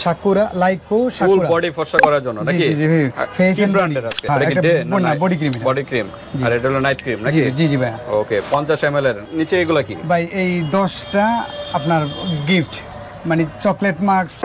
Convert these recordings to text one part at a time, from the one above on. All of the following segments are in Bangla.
সাকুরা লাইকো ফুল সাকুরা বডি ফর্সা করার জন্য নাকি? জি জি জি ফেস এন্ড ব্র্যান্ডের আজকে এটা কি ডে না বডি ক্রিম বডি ক্রিম আর এটা হলো নাইট ক্রিম নাকি? জি জি ভাই। ওকে 50 ml এর নিচে এগুলা কি ভাই এই 10টা আপনার গিফট মানে চকলেট মাস্ক।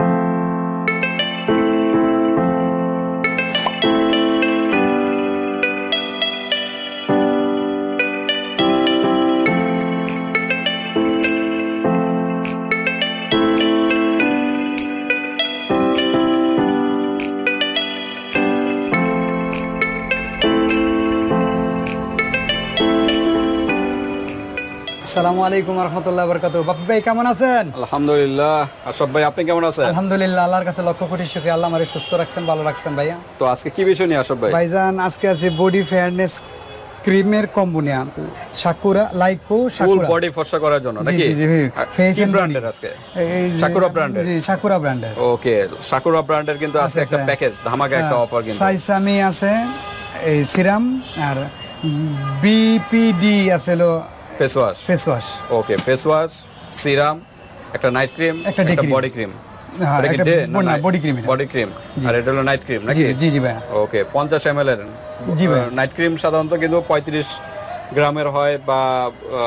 আসসালামু আলাইকুম ওয়া রাহমাতুল্লাহি ওয়া বারাকাতুহু। বাপ্পি ভাই কেমন আছেন? আলহামদুলিল্লাহ। আশরাফ ভাই আপনি কেমন আছেন? আলহামদুলিল্লাহ, আল্লাহর কাছে লক্ষ কোটি শুকরিয়া, আল্লাহ আমারে সুস্থ রাখছেন, ভালো রাখছেন ভাইয়া। তো আজকে কি বিষয় নিয়ে আশরাফ ভাই? ভাইজান আজকে আছে বডি ফেয়ারনেস ক্রিমের কম্বো নিয়ে সাকুরা লাইকো ফুল সাকুরা বডি ফর্সা করার জন্য নাকি? জি জি জি ফেস এন্ড ব্র্যান্ডের আজকে এই সাকুরা ব্র্যান্ডের। জি সাকুরা ব্র্যান্ডের। ওকে সাকুরা ব্র্যান্ডের কিন্তু আজকে একটা প্যাকেজ ধামাকা একটা অফার কিন্তু সাইসামি আছে, এই সিরাম আর বিপিডি আছে low face wash. Face wash okay face wash, serum, একটা নাইট ক্রিম, একটা বডি ক্রিম। হ্যাঁ এটা বডি ক্রিম বডি ক্রিম আর এটা হলো নাইট ক্রিম নাকি? জি জি ভাই। ওকে 50 ml এর। জি ভাই। নাইট ক্রিম সাধারণত কিন্তু 35 গ্রামের হয় বা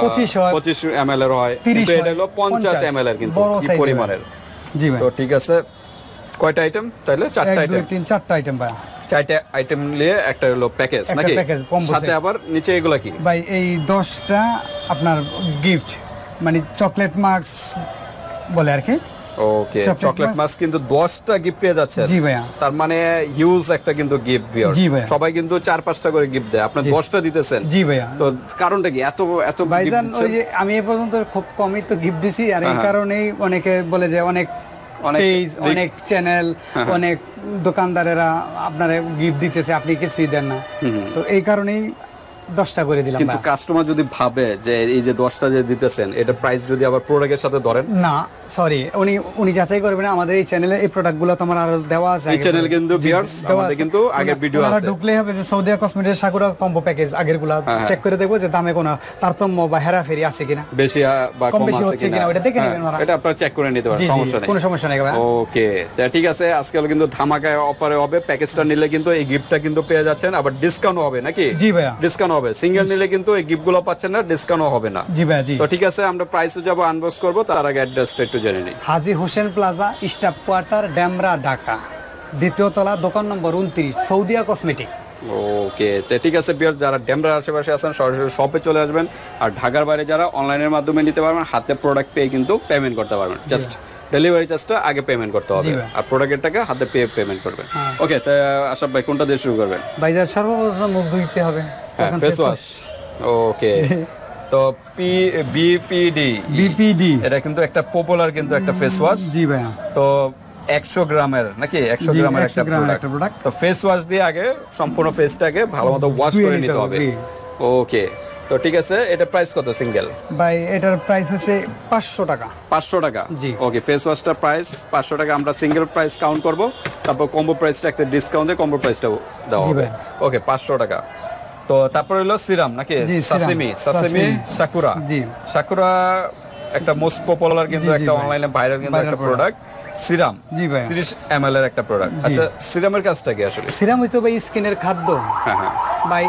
25 ml এর হয়, কিন্তু এটা হলো 50 ml এর কিন্তু কি পরিমাণের। জি ভাই। তো ঠিক আছে, কয়টা আইটেম তাহলে? 4টা 1 2 3 4টা আইটেম ভাই। 4টা আইটেম নিয়ে একটা হলো প্যাকেজ নাকি? সাথে আবার নিচে এগুলা কি ভাই এই 10টা আপনার গিফট মানে চকলেট মাস্ক বলে আর কি। ওকে চকলেট মাস্ক কিন্তু 10টা গিফট পেয়ে যাচ্ছে। জি ভাইয়া। তার মানে হিউজ একটা কিন্তু গিফট ভিউয়ার্স। জি ভাইয়া। সবাই কিন্তু 4-5টা করে গিফট দেয়, আপনি 10টা দিতেছেন। জি ভাইয়া। তো কারণটা কি এত এত ভাইজান ওই যে আমি এই পর্যন্ত খুব কমই তো গিফট দিছি, আর এই কারণেই অনেকে বলে যে অনেক পেজ অনেক চ্যানেল অনেক দোকানদারেরা আপনারা গিফট দিতেছে, আপনি কিছুই দেন না, তো এই কারণেই 10টা করে দিলাম। কিন্তু কাস্টমার যদি ভাবে যে এই যে 10টা যে দিতেছেন এটা প্রাইস যদি আবার প্রোডাক্টের সাথে ধরেন না, সরি উনি যাচাই করবেন আমাদের এই চ্যানেলে এই প্রোডাক্টগুলো তোমার আরো দেওয়া আছে। এই চ্যানেল কিন্তু ভিউয়ার্স আমাদের কিন্তু আগে ভিডিও আছে, আপনারা ঢুকলেই হবে যে Saudia cosmetics Sakura combo package আগেরগুলো চেক করে দেখবো যে দামে কোনো তারতম্য বা হেরাফেরি আছে কিনা, বেশি বা কম আছে কিনা ওটা দেখে নেবেন। এটা আপনারা চেক করে নিতে পারেন, সমস্যা নেই, কোনো সমস্যা নেই। ওকে ঠিক আছে। আজকে হলো কিন্তু ধামাকা অফারে হবে, প্যাকেজটা নিলে কিন্তু এই গিফটটা কিন্তু পেয়ে যাচ্ছেন, আবার ডিসকাউন্ট হবে নাকি? জি ভাইয়া, ডিসকাউন্ট হবে। সিঙ্গেল নিলে কিন্তু এই গিফটগুলো পাচ্ছেন না, ডিসকাউন্ট হবে না। জি ভাই জি। তো ঠিক আছে, আমরা প্রাইসও যাব আনবক্স করব, তার আগে অ্যাড্রেসটা একটু জেনে নিই। Haji Hossain plaza, staff quarter, Demra, Dhaka, দ্বিতীয় তলা, দোকান নম্বর 29, সৌদিয়া কসমেটিক। ওকে তো ঠিক আছে ভিউয়ার্স, যারা ডেমরার আশেপাশে আছেন সরাসরি শপে চলে আসবেন, আর ঢাকার বাইরে যারা অনলাইনের মাধ্যমে নিতে পারবেন, হাতে প্রোডাক্ট পেয়ে কিন্তু পেমেন্ট করতে পারবেন। জাস্ট ডেলিভারি চার্জটা আগে পেমেন্ট করতে হবে, আর প্রোডাক্টের টাকা হাতে পেমেন্ট করবেন। ওকে তো আশরাফ ভাই কোনটা দিয়ে শুরু করবেন? ভাইজান সর্বপ্রথম মুখ ধুইতে হবে, তখন ফেস ওয়াশ। ওকে তো বিপিডি এটা কিন্তু একটা পপুলার কিন্তু একটা ফেস ওয়াশ। জি ভাইয়া। তো 100 গ্রামের নাকি 100 গ্রামের একটা প্রোডাক্ট। তো ফেস ওয়াশ দিয়ে আগে সম্পূর্ণ ফেসটাকে ভালোমতো ওয়াশ করে নিতে হবে। ওকে তো ঠিক আছে, এটা প্রাইস কত সিঙ্গেল? ভাই এটার প্রাইস হচ্ছে 500 টাকা। 500 টাকা। জি। ওকে ফেস ওয়াশটার প্রাইস 500 টাকা, আমরা সিঙ্গেল প্রাইস কাউন্ট করব, তারপর কম্বো প্রাইসটা একটা ডিসকাউন্টে কম্বো প্রাইসটা দেওয়া হবে। ওকে 500 টাকা। তো তারপর হলো সিরাম নাকি? সাসিমি সাকুরা। জি। সাকুরা একটা মোস্ট পপুলার কিন্তু একটা অনলাইনে ভাইরাল কিন্তু একটা প্রোডাক্ট সিরাম। জি ভাই। 30 ml এর একটা প্রোডাক্ট। আচ্ছা সিরামের কাজটা কি আসলে? সিরাম হইতো ভাই স্কিনের খাদ্য। হ্যাঁ হ্যাঁ ভাই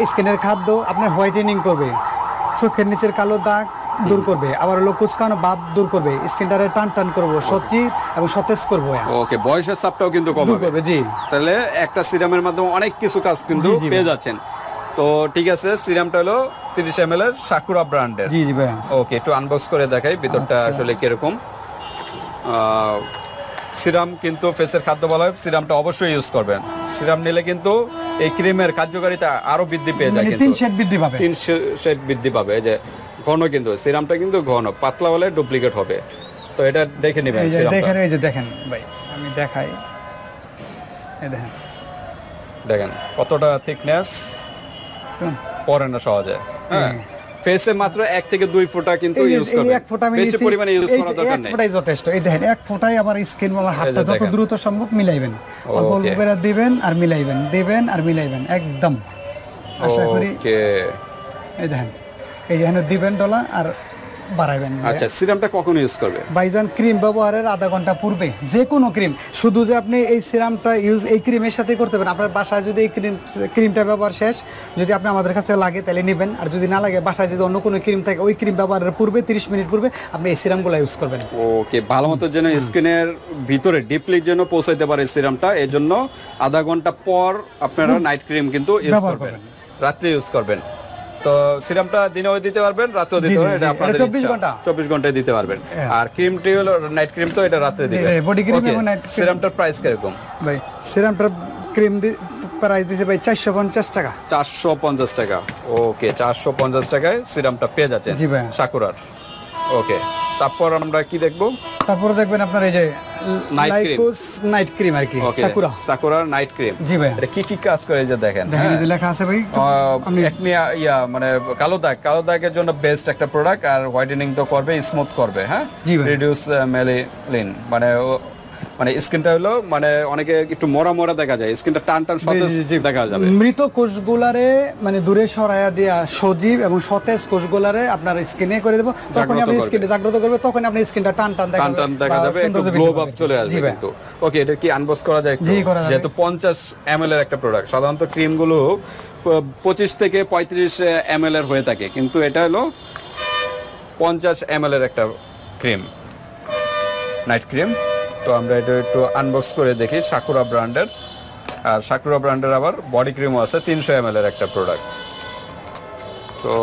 স্কিনের খাদ্য আপনার হোয়াইটেনিং করবে, চোখের নিচের কালো দাগ দূর করবে, আবার হলো কুচকানো ভাব দূর করবে, স্কিনটারে টান করবো, সত্যি এবং সতেজ করবো। ওকে বয়সের চাপটাও কিন্তু কম করবে। জি। তাহলে একটা সিরামের মাধ্যমে অনেক কিছু কাজ কিন্তু পেয়ে যাচ্ছেন। তো ঠিক আছে, সিরামটা হলো 30 ml এর সাকুরা ব্র্যান্ডের। জি জি ভাই। ওকে একটু আনবক্স করে দেখাই ভিতরটা আসলে কিরকম। সিরাম কিন্তু ফেসের খাদ্য বলা হয়, সিরামটা অবশ্যই ইউজ করবেন। সিরাম নিলে কিন্তু এই ক্রিমের কার্যকারিতা আরো বৃদ্ধি পেয়ে যায়, কিন্তু 3 শেড বৃদ্ধি পাবে। 3 শেড বৃদ্ধি পাবে। যে ঘন কিন্তু সিরামটা কিন্তু ঘন, পাতলা হলে ডুপ্লিকেট হবে। তো এটা দেখে নেবেন সিরামটা। দেখেন এই যে দেখেন ভাই, আমি দেখাই, এই দেখেন কতটা থিকনেস, পরে না সহজে। হ্যাঁ ফেসে মাত্র 1 থেকে 2 ফোঁটা কিন্তু ইউজ করবেন, বেশি পরিমাণে ইউজ করার দরকার নেই। 1 ফোঁটাই যথেষ্ট। এই দেখেন 1 ফোঁটাই আবার স্কিন আমার হাতটা যত দ্রুত সম্ভব মিলাইবেন, অল্প অল্প করে দিবেন আর মিলাইবেন একদম। আশা করি। ওকে এই দেখেন এই যে এখানে দিবেন ডলা আর বাড়াবেন। আচ্ছা, সিরামটা কখন ইউজ করবে? ভাইজান ক্রিম ব্যবহারের আধা ঘন্টা পূর্বে, যে কোনো ক্রিম, শুধু যে আপনি এই সিরামটা ইউজ এই ক্রিমের সাথে করতে পারেন। আপনার বাসায় যদি এই ক্রিমটা ব্যবহার শেষ, যদি আপনি আমাদের কাছে লাগে তাহলে নেবেন, আর যদি না লাগে বাসায় যদি অন্য কোনো ক্রিম থাকে ওই ক্রিম ব্যবহারের পূর্বে 30 মিনিট পূর্বে আপনি এই সিরামগুলো ইউজ করবেন। ওকে, ভালো মতো যেন স্কিনের ভিতরে ডিপলি যেন পৌঁছাইতে পারে সিরামটা, এই জন্য আধা ঘন্টা পর আপনারা নাইট ক্রিম কিন্তু ইউজ করবেন, রাত্রে ইউজ করবেন। তো সিরামটা দিনেও দিতে পারবেন, রাতেও দিতে পারবেন, এটা আপনাদের 24 ঘন্টায় দিতে পারবেন। আর ক্রিমটি হলো নাইট ক্রিম, তো এটা রাতে দিবেন। বডি ক্রিম এবং নাইট ক্রিম। সিরামটার প্রাইস কিরকম ভাই? সিরামটার ক্রিম প্রাইস দিছে ভাই 450 টাকা। 450 টাকা। ওকে, 450 টাকায় সিরামটা পেয়ে যাচ্ছেন জি ভাই, সাকুরার। ওকে, তারপর আমরা কি দেখবো? তারপর দেখবেন আপনার এই যে লাইকোস নাইট ক্রিম আর কি, সাকুরার নাইট ক্রিম। জি ভাই, এটা কি কি কাজ করে এই যে দেখেন এই যে লেখা আছে ভাই, একনি মানে কালো দাগের জন্য বেস্ট একটা প্রোডাক্ট, আর হোয়াইটেনিং তো করবে, স্মুথ করবে। হ্যাঁ, রিডিউস মেলানিন, মানে স্কিনটা হলো মানে অনেকে একটু মরা দেখা যায়, স্কিনটা টান সতেজ দেখা যাবে। মৃত কোষগুলারে মানে দূরে সরায়া দিয়া সজীব এবং সতেজ কোষগুলারে আপনার স্কিনে করে দেব, তখন আপনি স্কিনটা জাগ্রত করবে, তখন আপনি স্কিনটা টান দেখা যাবে, একটু গ্লো আপ চলে আসবে কিন্তু। ওকে, এটা কি আনবক্স করা যায়? যেহেতু 50 ml এর একটা প্রোডাক্ট, সাধারণত ক্রিম গুলো 25 থেকে 35 ml এর হয়ে থাকে, কিন্তু এটা হলো 50 ml এর একটা ক্রিম, নাইট ক্রিম। তো আমরা এটা একটু আনবক্স করে দেখি। সাকুরা ব্র্যান্ডের, আর সাকুরা ব্র্যান্ডের আবার বডি ক্রিমও আছে, 300 ml এর একটা প্রোডাক্ট। তো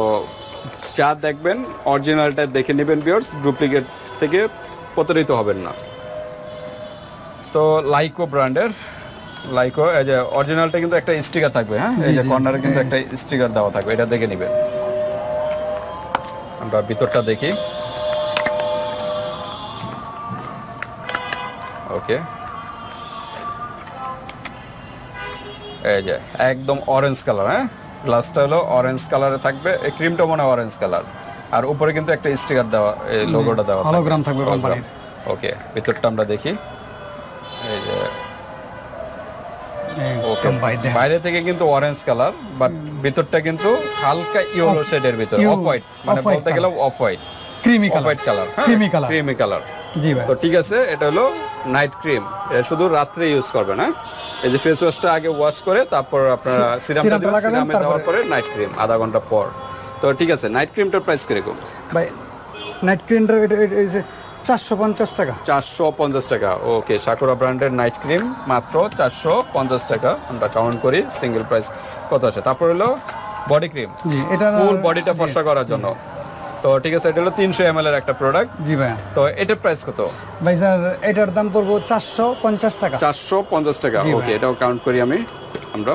যা দেখবেন অরিজিনালটা দেখে নেবেন ভিউয়ার্স, ডুপ্লিকেট থেকে প্রতারিত হবেন না। তো লাইকো ব্র্যান্ডের, লাইকো এই যে অরিজিনালটা কিন্তু একটা স্টিকার থাকবে। হ্যাঁ, এই যে কর্নারে কিন্তু একটা স্টিকার দেওয়া থাকবে, এটা দেখে নেবেন। আমরা ভিতরটা দেখি। ওকে, এই যে একদম অরেঞ্জ কালার। হ্যাঁ, গ্লাসটা হলো অরেঞ্জ কালারে থাকবে, এই ক্রিমটা মনে হয় অরেঞ্জ কালার, আর উপরে কিন্তু একটা স্টিকার দেওয়া, এই লোগোটা দেওয়া, হলোগ্রাম থাকবে কোম্পানির। ওকে, ভিতরটা আমরা দেখি। এই যে ওকে, বাইরে থেকে কিন্তু অরেঞ্জ কালার, বাট ভিতরটা কিন্তু হালকা ইয়েলো শেডের ভিতর, অফ হোয়াইট, মানে বলতে গেলে off white, creamy colour. Creamy colour. জি ভাই। তো ঠিক আছে, এটা হলো নাইট ক্রিম, এটা শুধু রাত্রে ইউজ করবেন। হ্যাঁ, এই যে ফেস ওয়াশটা আগে ওয়াশ করে তারপর আপনারা সিরামটা দিবেন, সিরামে দেওয়ার পরে নাইট ক্রিম আধা ঘন্টা পর। তো ঠিক আছে, নাইট ক্রিমটার প্রাইস কিরকম ভাই? নাইট ক্রিমটা এটা 450 টাকা। 450 টাকা। ওকে, সাকুরা ব্র্যান্ডের নাইট ক্রিম মাত্র 450 টাকা। আমরা কাউন্ট করি সিঙ্গেল প্রাইস কত আছে। তারপর হলো বডি ক্রিম, জি, এটা ফুল বডিটা ফর্সা করার জন্য। তো ঠিক আছে, এটা হলো 300 ml এর একটা প্রোডাক্ট। জি ভাই। তো এটার প্রাইস কত ভাই? স্যার এটার দাম পড়বে 450 টাকা। 450 টাকা। ওকে, এটাও কাউন্ট করি আমরা।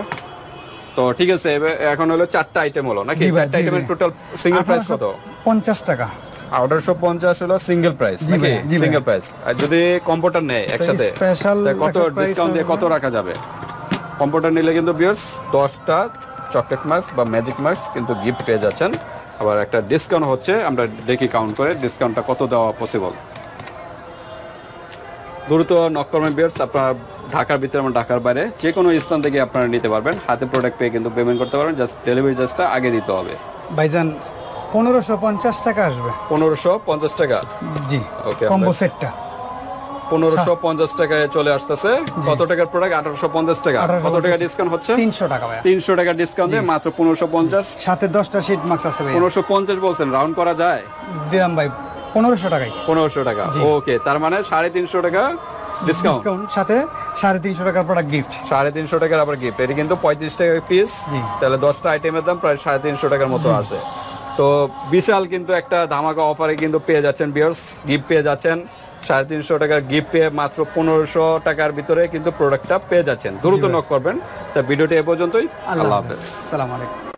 তো ঠিক আছে, এখন হলো 4টা আইটেম হলো নাকি? 4টা আইটেমের টোটাল সিঙ্গেল প্রাইস কত? 50 টাকা। 1850 হলো সিঙ্গেল প্রাইস নাকি? Single price. আর যদি কম্পিউটার নেয় একসাথে কত ডিসকাউন্ট দিয়ে কত রাখা যাবে? কম্পিউটার নিলে কিন্তু ভিউয়ার্স 10টা চকলেট মাস্ক বা ম্যাজিক মাস্ক কিন্তু গিফট পেয়ে যাচ্ছেন। আবার একটা ডিসকাউন্ট হচ্ছে, আমরা দেখি কাউন্ট করে ডিসকাউন্টটা কত দেওয়া পসিবল। দ্রুত নক করবেন ভিউয়ার্স, আপনারা ঢাকার ভিতরে এবং ঢাকার বাইরে যে কোনো স্থান থেকে আপনারা নিতে পারবেন। হাতে প্রোডাক্ট পেয়ে কিন্তু পেমেন্ট করতে পারবেন, জাস্ট ডেলিভারি চার্জটা আগে দিতে হবে। ভাইজান 1550 টাকা আসবে। 1550 টাকা। জি, ওকে, কম্বো সেটটা 1550 টাকায় চলে আসতেছে। কত টাকার প্রোডাক্ট? 1850 টাকা। কত টাকা ডিসকাউন্ট হচ্ছে? 300 টাকা ভাই। 300 টাকা ডিসকাউন্ট দিয়ে মাত্র 1550। সাথে 10টা শীট মাস্ক আছে ভাই। 1550 বলছেন, রাউন্ড করা যায়? দিলাম ভাই 1500 টাকায়। 1500 টাকা। ওকে, তার মানে 350 টাকা ডিসকাউন্ট, সাথে 350 টাকার প্রোডাক্ট গিফট। 350 টাকার আবার গিফট। এটা কিন্তু 35 টাকা পিস, তাহলে 10টা আইটেমের দাম প্রায় 350 টাকার মতো আসে। তো বিশাল কিন্তু একটা ধামাকা অফারে কিন্তু পেয়ে যাচ্ছেন ভিউয়ার্স, গিফট পেয়ে যাচ্ছেন। 350 টাকার গিফট পেয়ে মাত্র 1500 টাকার ভিতরে কিন্তু প্রোডাক্টটা পেয়ে যাচ্ছেন। দ্রুত নক করবেন। তা ভিডিওটি এ পর্যন্তই। আল্লাহ হাফেজ। আসসালামু আলাইকুম।